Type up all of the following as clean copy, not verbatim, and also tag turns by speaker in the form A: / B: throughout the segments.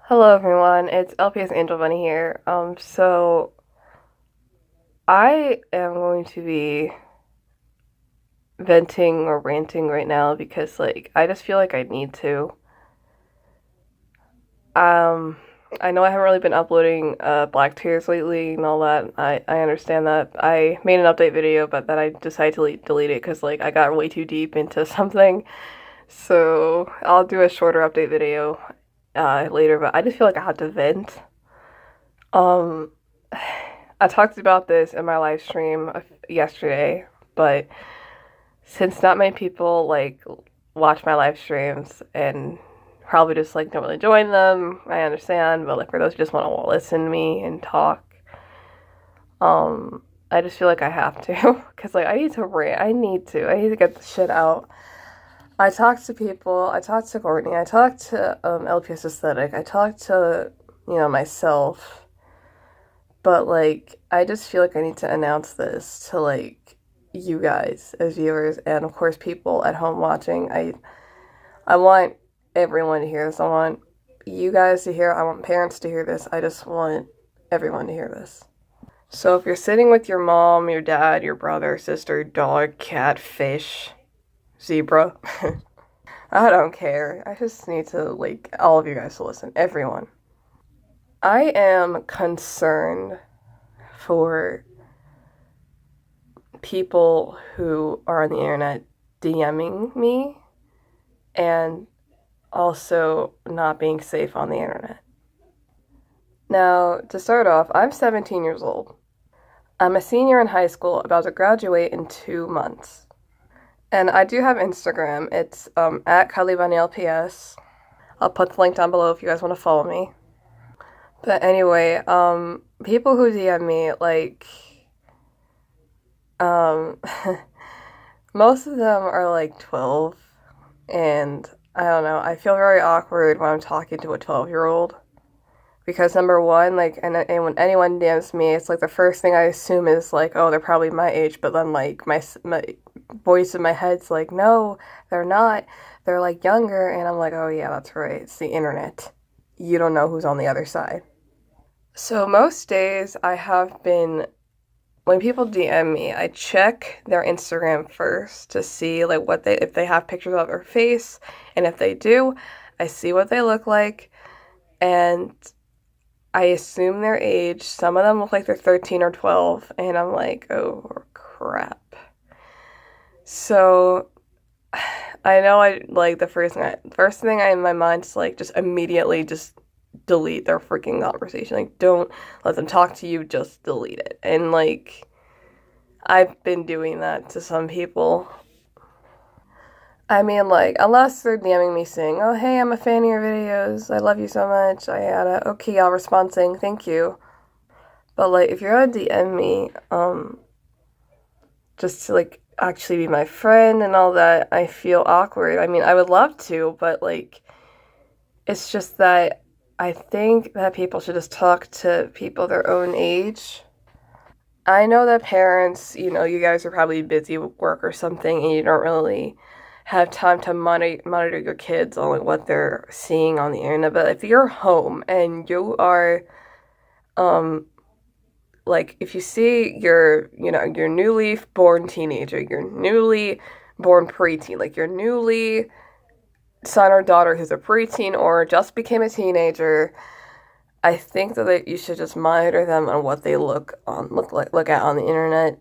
A: Hello everyone, it's Lps Angel Bunny here. So I am going to be venting or ranting right now because I just feel like I need to. Um I know I haven't really been uploading Black Tears lately and all that. I understand that. I made an update video, but then I decided to delete it because I got way too deep into something. So I'll do a shorter update video later, but I just feel like I have to vent. Um I talked about this in my live stream yesterday, but since not many people watch my live streams and probably just don't really join them, I understand. But for those who just want to listen to me and talk, I just feel like I have to because I need to rant. I need to get the shit out. I talked to people. I talked to Courtney. I talked to LPS Aesthetic. I talked to myself. But I just feel like I need to announce this to you guys as viewers and of course people at home watching. I want everyone to hear this. I want you guys to hear. I want parents to hear this. I just want everyone to hear this. So if you're sitting with your mom, your dad, your brother, sister, dog, cat, fish, zebra, I don't care. I just need to all of you guys to listen. Everyone. I am concerned for people who are on the internet DMing me and also not being safe on the internet. Now, to start off, I'm 17 years old. I'm a senior in high school, about to graduate in 2 months. And I do have Instagram. It's at KylieBunnyLPS. I'll put the link down below if you guys want to follow me. But anyway, people who DM me, um, most of them are 12, and I don't know, I feel very awkward when I'm talking to a 12-year-old. Because number one, and when anyone DMs me, it's the first thing I assume is oh, they're probably my age, but then my voice in my head's no, they're not. They're younger, and I'm oh yeah, that's right, it's the internet. You don't know who's on the other side. So most days I have been, when people DM me, I check their Instagram first to see if they have pictures of their face, and if they do, I see what they look like, and I assume their age. Some of them look like they're 13 or 12, and I'm oh crap. So I know the first thing in my mind is just immediately just delete their freaking conversation. Don't let them talk to you, just delete it. And I've been doing that to some people. I mean, unless they're DMing me saying, oh, hey, I'm a fan of your videos, I love you so much, I gotta, okay, I'll respond saying thank you. But if you're gonna DM me, just to actually be my friend and all that, I feel awkward. I mean, I would love to, but it's just that I think that people should just talk to people their own age. I know that parents, you guys are probably busy with work or something and you don't really have time to monitor your kids on what they're seeing on the internet. But if you're home and you are, if you see your newly born teenager, your newly born preteen, your newly son or daughter who's a preteen or just became a teenager, I think that you should just monitor them on what they look at on the internet.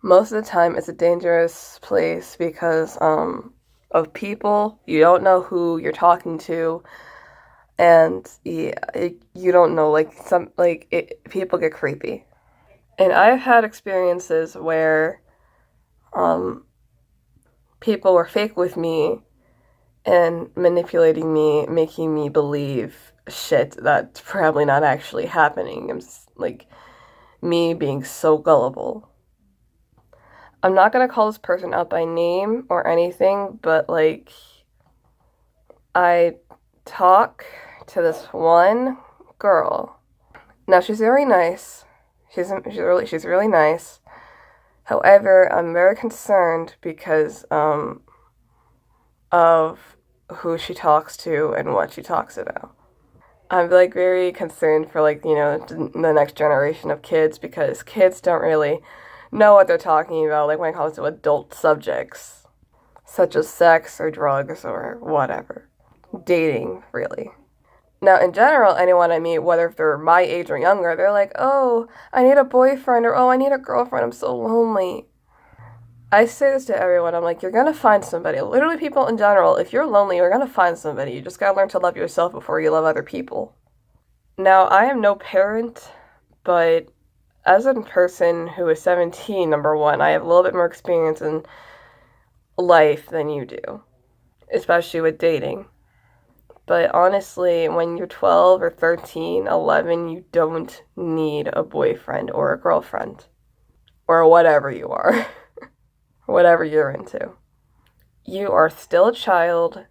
A: Most of the time, it's a dangerous place because of people. You don't know who you're talking to, and yeah, you don't know. People get creepy, and I've had experiences where people were fake with me and manipulating me, making me believe shit that's probably not actually happening. I'm just, me being so gullible. I'm not gonna call this person out by name or anything, but I talk to this one girl. Now she's very nice. She's really nice. However, I'm very concerned because of who she talks to and what she talks about. I'm like very concerned for like, the next generation of kids because kids don't really know what they're talking about, like when it comes to adult subjects, such as sex or drugs or whatever. Dating, really. Now, in general, anyone I meet, whether if they're my age or younger, they're like, oh, I need a boyfriend, or oh, I need a girlfriend, I'm so lonely. I say this to everyone, I'm like, you're gonna find somebody. Literally, people in general, if you're lonely, you're gonna find somebody. You just gotta learn to love yourself before you love other people. Now, I am no parent, but as a person who is 17, number one, I have a little bit more experience in life than you do, especially with dating. But honestly, when you're 12 or 13, 11, you don't need a boyfriend or a girlfriend. Or whatever you are. Whatever you're into. You are still a child.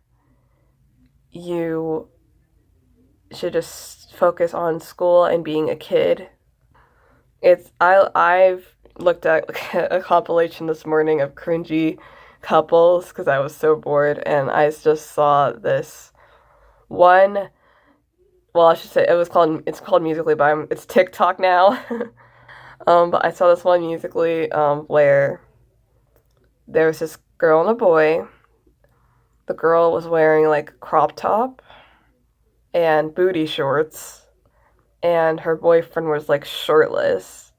A: You should just focus on school and being a kid. I've looked at a compilation this morning of cringy couples because I was so bored, and I just saw this one. Well, I should say it's called Musically, but it's TikTok now. But I saw this one Musically where there was this girl and a boy. The girl was wearing like a crop top and booty shorts, and her boyfriend was like shirtless.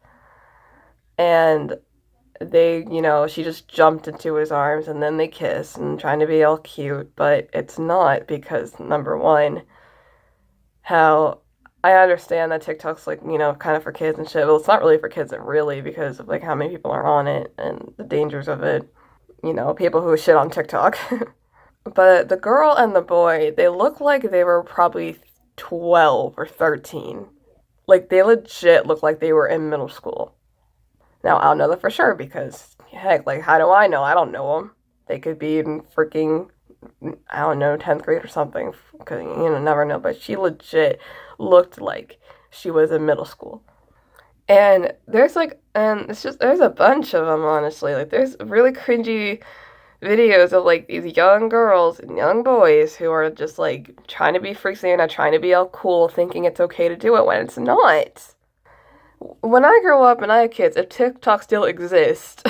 A: And she just jumped into his arms and then they kissed and trying to be all cute, but it's not because number one, how I understand that TikTok's like, kind of for kids and shit. Well, it's not really for kids, really, because of like how many people are on it and the dangers of it. People who shit on TikTok. But the girl and the boy, they look like they were probably 12 or 13. Like, they legit look like they were in middle school. Now, I don't know that for sure because, heck, like, how do I know? I don't know them. They could be in freaking, I don't know, 10th grade or something. Because, never know. But she legit looked like she was in middle school. And there's a bunch of them, honestly. Like, there's really cringy videos of like these young girls and young boys who are just like trying to be freaks and not trying to be all cool, thinking it's okay to do it when it's not. When I grow up and I have kids, if TikTok still exists,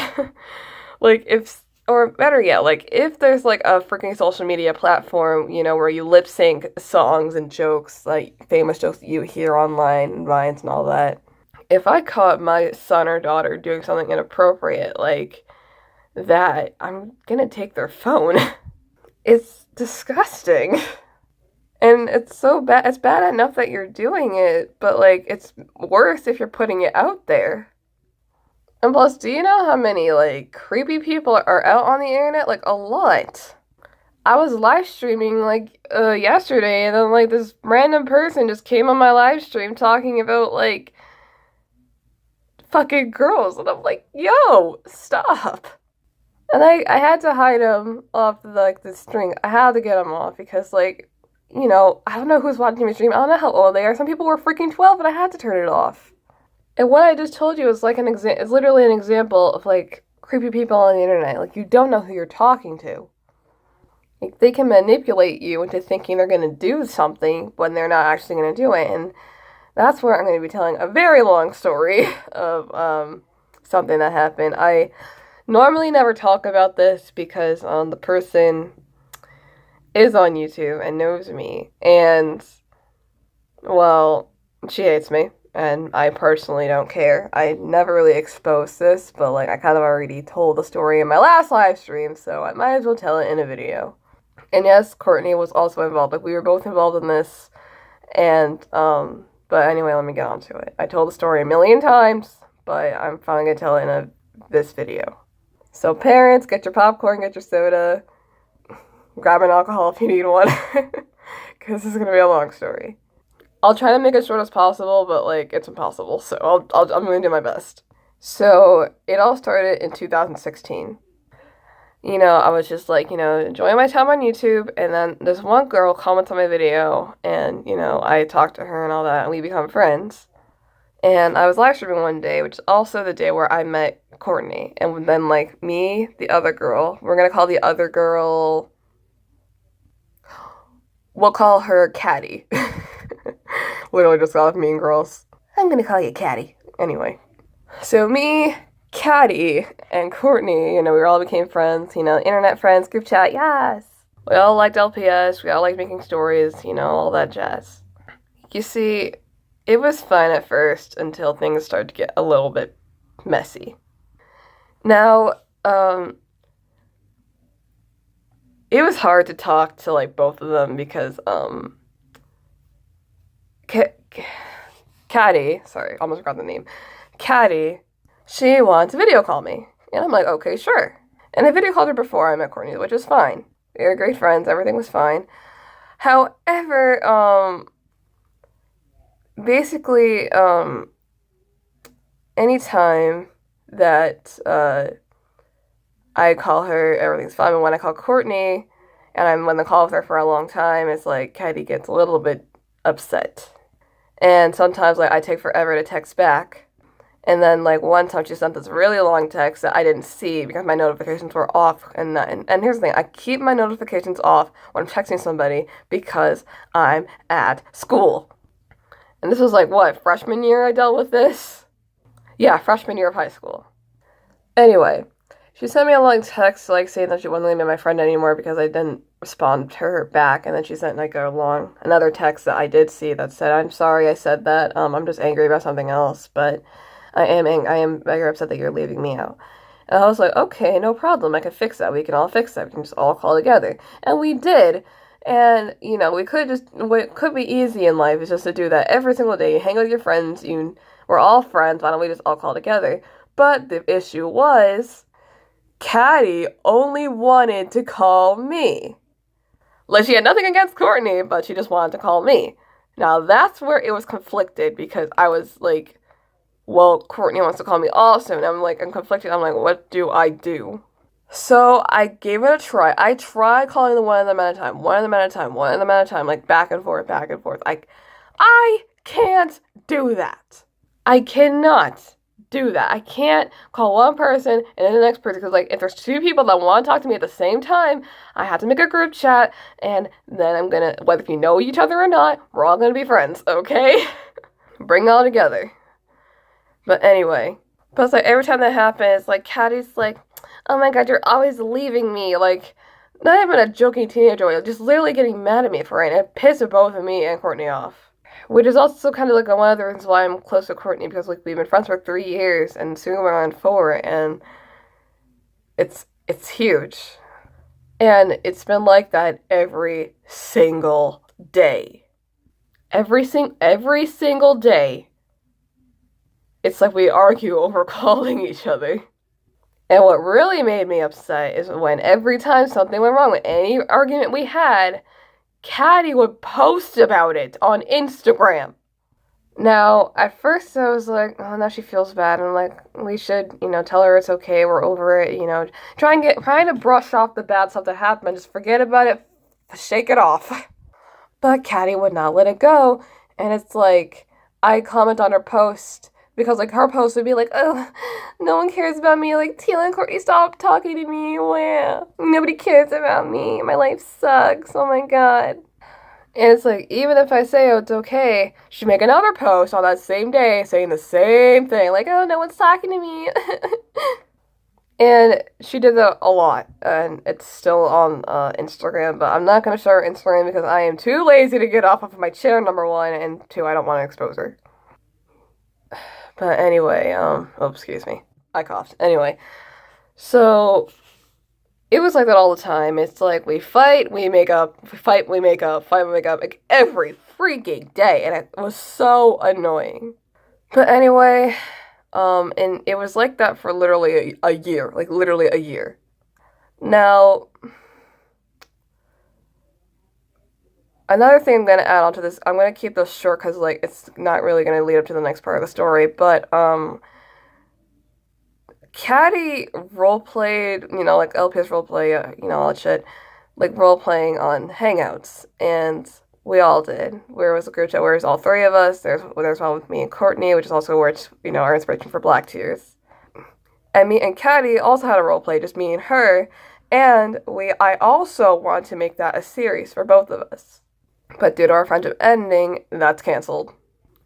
A: or better yet, like if there's like a freaking social media platform, where you lip sync songs and jokes, like famous jokes that you hear online and Vines and all that. If I caught my son or daughter doing something inappropriate, like that, I'm gonna take their phone. It's disgusting. And it's so bad. It's bad enough that you're doing it, but like it's worse if you're putting it out there. And plus, do you know how many like creepy people are out on the internet? Like a lot. I was live streaming like yesterday, and then like this random person just came on my live stream talking about like fucking girls, and I'm like, yo, stop. And I had to hide him off the string. I had to get him off because I don't know who's watching me stream. I don't know how old they are. Some people were freaking 12, but I had to turn it off. And what I just told you is like it's literally an example of like creepy people on the internet. Like you don't know who you're talking to. Like they can manipulate you into thinking they're gonna do something when they're not actually gonna do it. And that's where I'm gonna be telling a very long story of something that happened. I normally never talk about this because the person is on YouTube and knows me, and well, she hates me, and I personally don't care. I never really exposed this, but like I kind of already told the story in my last live stream, so I might as well tell it in a video. And yes, Courtney was also involved. Like we were both involved in this, and but anyway, let me get on to it. I told the story a million times, but I'm finally gonna tell it in this video. So parents, get your popcorn, get your soda, grab an alcohol if you need one, because this is gonna be a long story. I'll try to make it short as possible, but like it's impossible. So I'm gonna do my best. So it all started in 2016. I was just like, enjoying my time on YouTube, and then this one girl comments on my video, and I talked to her and all that, and we become friends. And I was live streaming one day, which is also the day where I met Courtney. And then, like, me, the other girl, we're gonna call the other girl, we'll call her Caddy. Literally just got off Mean Girls. I'm gonna call you Caddy. Anyway. So me, Caddy, and Courtney, we all became friends, internet friends, group chat, yes! We all liked LPS, we all liked making stories, all that jazz. You see, it was fine at first until things started to get a little bit messy. Now, it was hard to talk to, both of them because, Caddy, sorry, almost forgot the name. Caddy, she wanted to video call me. And I'm like, okay, sure. And I video called her before I met Courtney, which is fine. We were great friends, everything was fine. However, basically, anytime that I call her, everything's fine. But when I call Courtney, and I'm on the call with her for a long time, it's like Caddy gets a little bit upset. And sometimes, I take forever to text back. And then, one time she sent this really long text that I didn't see because my notifications were off. And here's the thing. I keep my notifications off when I'm texting somebody because I'm at school. And this was, freshman year I dealt with this? Yeah, freshman year of high school. Anyway, she sent me a long text, saying that she wasn't going to be my friend anymore because I didn't respond to her back. And then she sent, another text that I did see that said, I'm sorry I said that. I'm just angry about something else, but I am very upset that you're leaving me out. And I was like, okay, no problem. I can fix that. We can all fix that. We can just all call together. And we did. And, we what could be easy in life is just to do that every single day. You hang out with your friends. We're all friends. Why don't we just all call together? But the issue was, Caddy only wanted to call me. She had nothing against Courtney, but she just wanted to call me. Now, that's where it was conflicted because I was like, well, Courtney wants to call me also. And I'm conflicted. I'm like, what do I do? So I gave it a try. I tried calling them one of them at a time, back and forth, back and forth. I can't do that. I cannot do that. I can't call one person and then the next person because, if there's two people that want to talk to me at the same time, I have to make a group chat, and then I'm gonna, whether you know each other or not, we're all gonna be friends, okay? Bring it all together. But anyway, but every time that happens, Caddy's oh my god, you're always leaving me, not even a joking teenager way, just literally getting mad at me for it, and it pissed both of me and Courtney off. Which is also kind of one of the reasons why I'm close to Courtney, because we've been friends for 3 years, and soon we're on 4, and it's huge. And it's been like that every single day. Every single day. It's we argue over calling each other. And what really made me upset is when every time something went wrong with any argument we had, Caddy would post about it on Instagram. Now, at first I was like, oh, now she feels bad. And we should, tell her it's okay, we're over it, trying to brush off the bad stuff that happened, just forget about it, shake it off. But Caddy would not let it go. And it's I comment on her post, because her post would be oh, no one cares about me, Tila and Courtney, stop talking to me, wow. Nobody cares about me, my life sucks, oh my god. And it's even if I say, oh, it's okay, she'd make another post on that same day saying the same thing, oh, no one's talking to me. And she did that a lot, and it's still on Instagram, but I'm not going to show her Instagram because I am too lazy to get off of my chair, number one, and two, I don't want to expose her. But anyway, excuse me. I coughed. Anyway, so it was like that all the time. It's we fight, we make up, fight, we make up, fight, we make up, every freaking day, and it was so annoying. But anyway, and it was like that for literally a year, literally a year. Now, another thing I'm going to add on to this, I'm going to keep this short because, it's not really going to lead up to the next part of the story, but, Caddy roleplayed, LPS roleplay, all that shit, roleplaying on Hangouts, and we all did. There was a group chat where there's all 3 of us, there's one with me and Courtney, which is also where it's, our inspiration for Black Tears. And me and Caddy also had a roleplay, just me and her, and I also want to make that a series for both of us. But due to our friendship ending, that's canceled.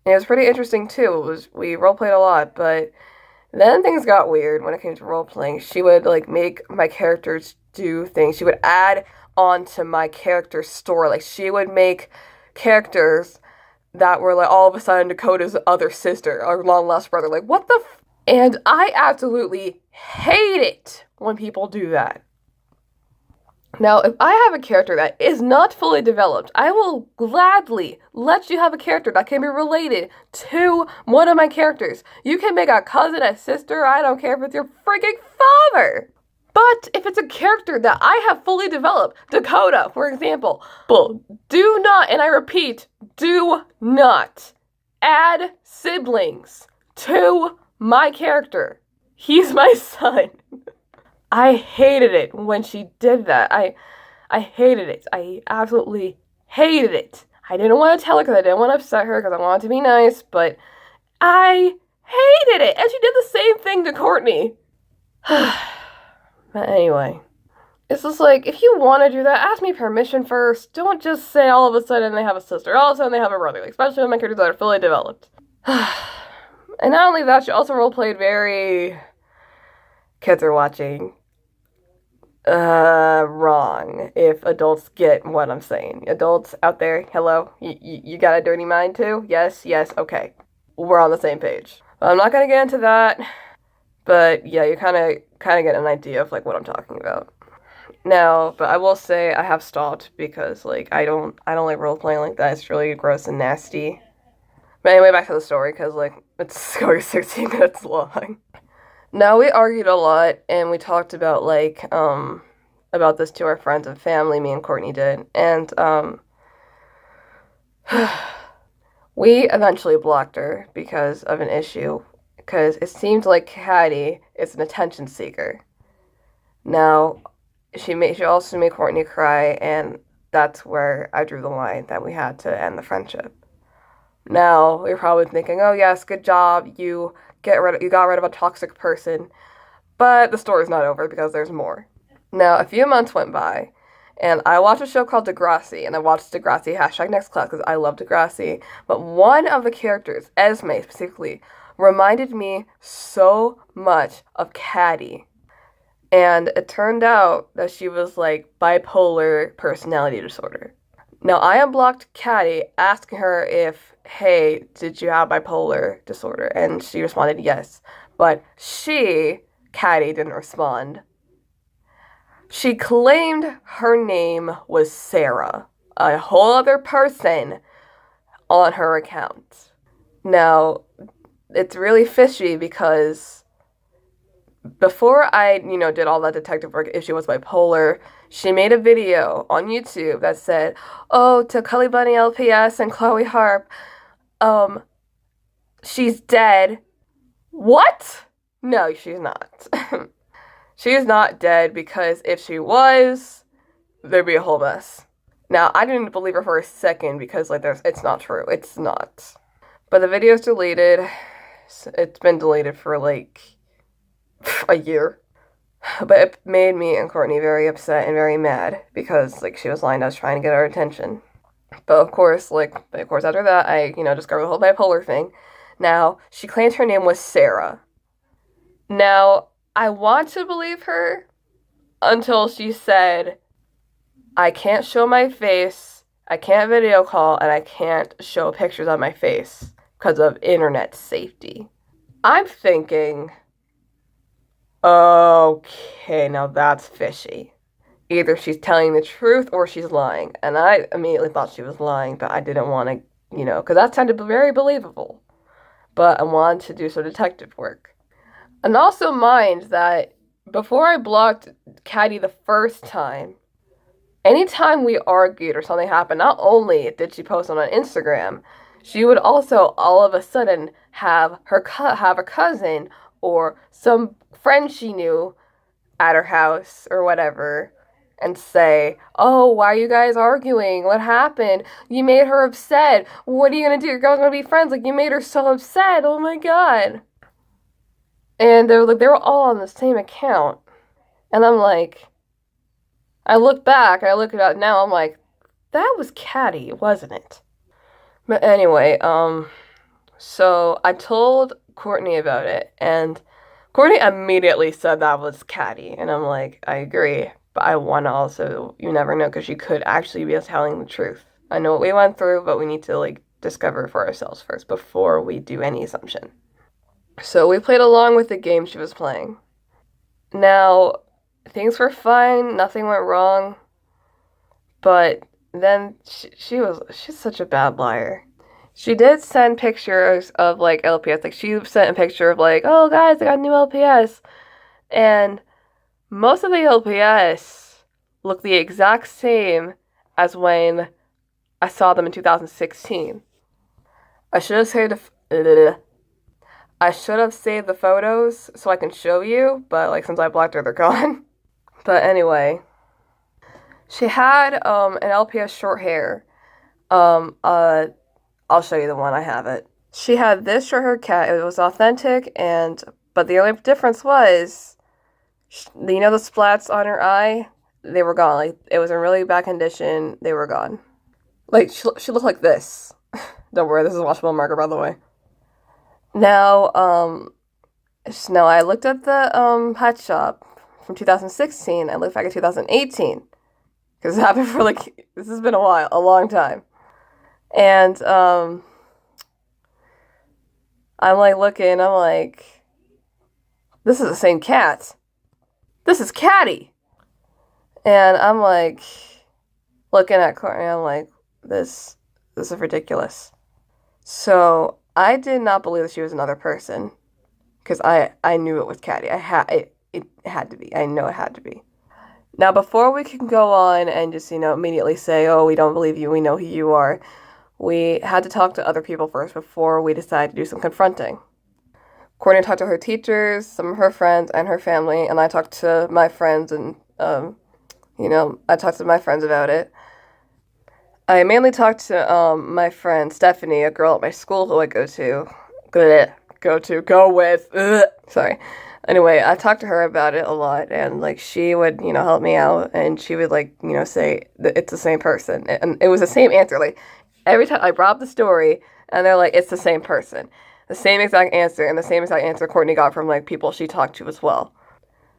A: And it was pretty interesting too. We role played a lot, but then things got weird when it came to role playing. She would like make my characters do things. She would add on to my character's story. Like she would make characters that were like all of a sudden Dakota's other sister or long lost brother. Like what the and I absolutely hate it when people do that. Now, if I have a character that is not fully developed, I will gladly let you have a character that can be related to one of my characters. You can make a cousin, a sister, I don't care if it's your freaking father. But if it's a character that I have fully developed, Dakota, for example, do not, and I repeat, do not add siblings to my character. He's my son. I hated it when she did that. I hated it. I absolutely hated it. I didn't want to tell her because I didn't want to upset her because I wanted to be nice, but I hated it. And she did the same thing to Courtney. But anyway, it's just like, if you want to do that, ask me permission first. Don't just say all of a sudden they have a sister, all of a sudden they have a brother, like, especially when my characters that are fully developed. And not only that, she also roleplayed very... Kids are watching. Wrong. If adults get what I'm saying. Adults out there, hello? You got a dirty mind too? Yes, okay. We're on the same page. I'm not gonna get into that, but yeah, you kind of get an idea of like what I'm talking about. Now, but I will say I have stopped because like I don't like role playing like that. It's really gross and nasty. But anyway, back to the story because like it's going 16 minutes long. Now, we argued a lot, and we talked about, like, about this to our friends and family, me and Courtney did, and, we eventually blocked her because of an issue, because it seemed like Caddy is an attention seeker. Now, she also made Courtney cry, and that's where I drew the line that we had to end the friendship. Now, you're probably thinking, oh, yes, good job, you got rid of a toxic person, but the story's not over because there's more. Now, a few months went by, and I watched a show called Degrassi, and I watched Degrassi #NextClass because I love Degrassi, but one of the characters, Esme specifically, reminded me so much of Caddy, and it turned out that she was like bipolar personality disorder. Now, I unblocked Caddy, asking her if, hey, did you have bipolar disorder? And she responded yes. But Caddy, didn't respond. She claimed her name was Sarah, a whole other person on her account. Now, it's really fishy because before I, did all that detective work, if she was bipolar, she made a video on YouTube that said, oh, to Cully Bunny LPS and Chloe Harp, she's dead. What? No, she's not. She is not dead because if she was, there'd be a whole mess. Now, I didn't believe her for a second because, it's not true. It's not. But the video's deleted. It's been deleted for, a year. But it made me and Courtney very upset and very mad because, she was lying to us trying to get our attention. But of course, after that, I, discovered the whole bipolar thing. Now, she claimed her name was Sarah. Now, I want to believe her until she said, I can't show my face, I can't video call, and I can't show pictures of my face because of internet safety. I'm thinking, okay, now that's fishy. Either she's telling the truth or she's lying. And I immediately thought she was lying, but I didn't want to, because that sounded very believable. But I wanted to do some detective work. And also mind that before I blocked Caddy the first time, anytime we argued or something happened, not only did she post on Instagram, she would also all of a sudden have a cousin or some friend she knew at her house or whatever and say, oh, why are you guys arguing? What happened? You made her upset. What are you going to do? Your girl's going to be friends. You made her so upset. Oh my God. And they were all on the same account. And I'm like, I look back, I look at it now, I'm like, that was Caddy, wasn't it? But anyway, So I told Courtney about it, and Courtney immediately said that was catty. And I'm like, I agree, but I want to also, you never know, because you could actually be telling the truth. I know what we went through, but we need to like discover for ourselves first before we do any assumption. So we played along with the game she was playing. Now, things were fine, nothing went wrong, but then she's such a bad liar. She did send pictures of like LPS. Like she sent a picture of like, oh guys, I got a new LPS. And most of the LPS look the exact same as when I saw them in 2016. I should have saved I should have saved the photos so I can show you, but like since I blocked her, they're gone. But anyway, she had an LPS short hair. Um uh I'll show you the one. I have it. She had this short hair cat. It was authentic, and but the only difference was, you know, the splats on her eye, they were gone. Like it was in really bad condition. They were gone. Like she looked like this. Don't worry, this is a washable marker, by the way. Now, now I looked at the hat shop from 2016. I looked back at 2018 because it happened for like this has been a long time. And I'm like looking, I'm like, this is the same cat. This is Catty. And I'm like looking at Courtney, I'm like, this is ridiculous. So I did not believe that she was another person because I knew it was Catty. It had to be. I know it had to be. Now before we can go on and just immediately say, oh, we don't believe you, we know who you are, we had to talk to other people first before we decided to do some confronting. Courtney talked to her teachers, some of her friends, and her family, and I talked to my friends, and I talked to my friends about it. I mainly talked to my friend Stephanie, a girl at my school who I go with. Sorry. Anyway, I talked to her about it a lot, and like she would, help me out, and she would say that it's the same person, and it was the same answer. Like every time I brought up the story, and they're like, it's the same person, the same exact answer, and the same exact answer Courtney got from like people she talked to as well.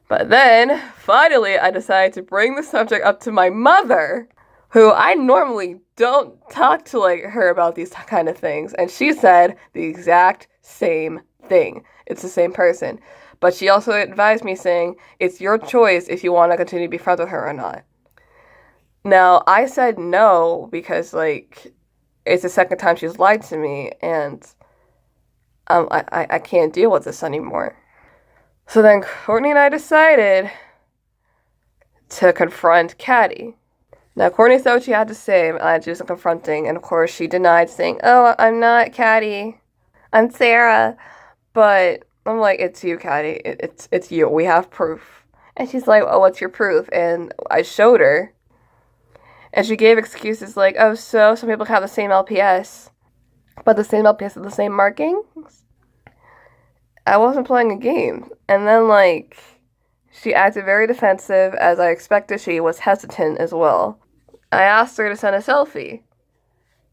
A: But then finally, I decided to bring the subject up to my mother, who I normally don't talk to like her about these kind of things, and she said the exact same thing. It's the same person. But she also advised me saying, it's your choice if you want to continue to be friends with her or not. Now, I said no because, like, it's the second time she's lied to me, and I can't deal with this anymore. So then Courtney and I decided to confront Caddy. Now, Courtney said what she had to say, and I had to do some confronting, and of course she denied, saying, oh, I'm not Caddy. I'm Sarah. But I'm like, it's you, Caddy. It's you. We have proof. And she's like, oh, what's your proof? And I showed her. And she gave excuses like, oh, so some people have the same LPS. But the same LPS with the same markings? I wasn't playing a game. And then, like, she acted very defensive, as I expected. She was hesitant as well. I asked her to send a selfie.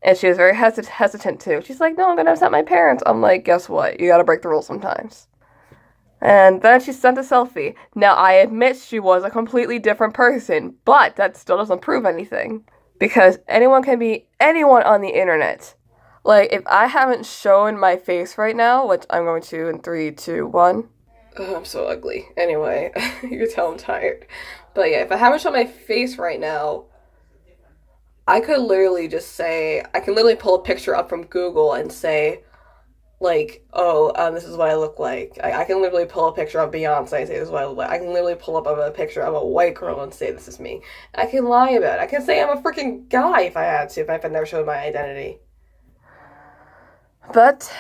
A: And she was very hesitant too. She's like, no, I'm going to upset my parents. I'm like, guess what? You got to break the rules sometimes. And then she sent a selfie. Now, I admit she was a completely different person, but that still doesn't prove anything. Because anyone can be anyone on the internet. Like, if I haven't shown my face right now, which I'm going to in 3, 2, 1. Oh, I'm so ugly. Anyway, you can tell I'm tired. But yeah, if I haven't shown my face right now, I could literally just say, I can literally pull a picture up from Google and say, like, oh, this is what I look like. I can literally pull a picture of Beyonce and say this is what I look like. I can literally pull up a picture of a white girl and say this is me. I can lie about it. I can say I'm a freaking guy if I had to, if I've never showed my identity. But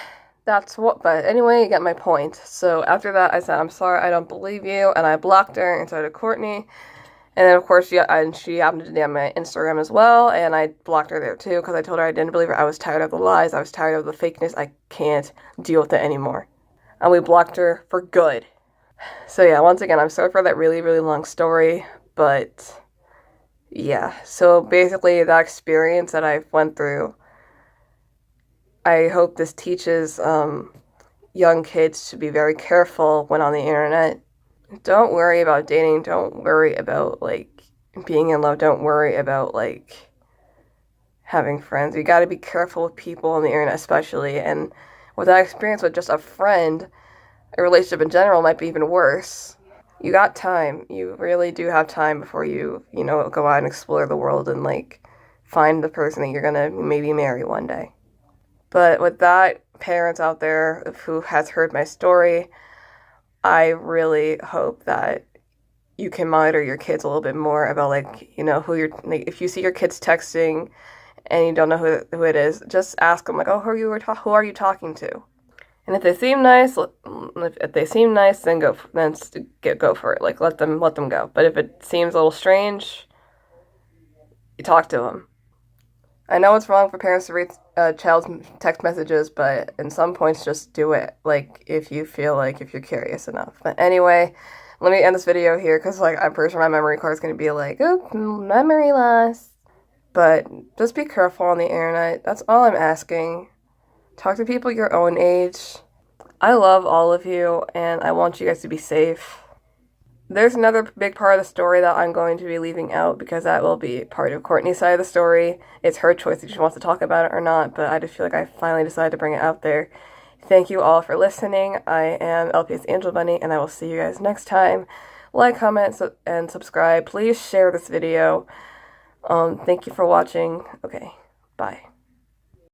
A: but anyway, you get my point. So after that, I said, I'm sorry, I don't believe you, and I blocked her, and so did Courtney. And then, of course, she happened to DM my Instagram as well, and I blocked her there, too, because I told her I didn't believe her. I was tired of the lies. I was tired of the fakeness. I can't deal with it anymore. And we blocked her for good. So, yeah, once again, I'm sorry for that really, really long story, but, yeah. So, basically, that experience that I went through, I hope this teaches young kids to be very careful when on the internet. Don't worry about dating. Don't worry about like being in love. Don't worry about like having friends. You got to be careful with people on the internet, especially. And with that experience with just a friend, a relationship in general might be even worse. You got time. You really do have time before you know, go out and explore the world and like find the person that you're gonna maybe marry one day. But with that, parents out there who has heard my story, I really hope that you can monitor your kids a little bit more about like, you know, who you're like, if you see your kids texting and you don't know who it is, just ask them like, oh, who are you talking to? And if they seem nice, then go for it. Like let them go. But if it seems a little strange, you talk to them. I know it's wrong for parents to read child's text messages, but in some points, just do it. Like if you feel like if you're curious enough. But anyway, let me end this video here because like I'm pretty sure my memory card is gonna be like, oh, memory loss. But just be careful on the internet. That's all I'm asking. Talk to people your own age. I love all of you, and I want you guys to be safe. There's another big part of the story that I'm going to be leaving out because that will be part of Courtney's side of the story. It's her choice if she wants to talk about it or not, but I just feel like I finally decided to bring it out there. Thank you all for listening. I am Lps Angel Bunny, and I will see you guys next time. Like, comment, and subscribe. Please share this video. Thank you for watching. Okay, bye.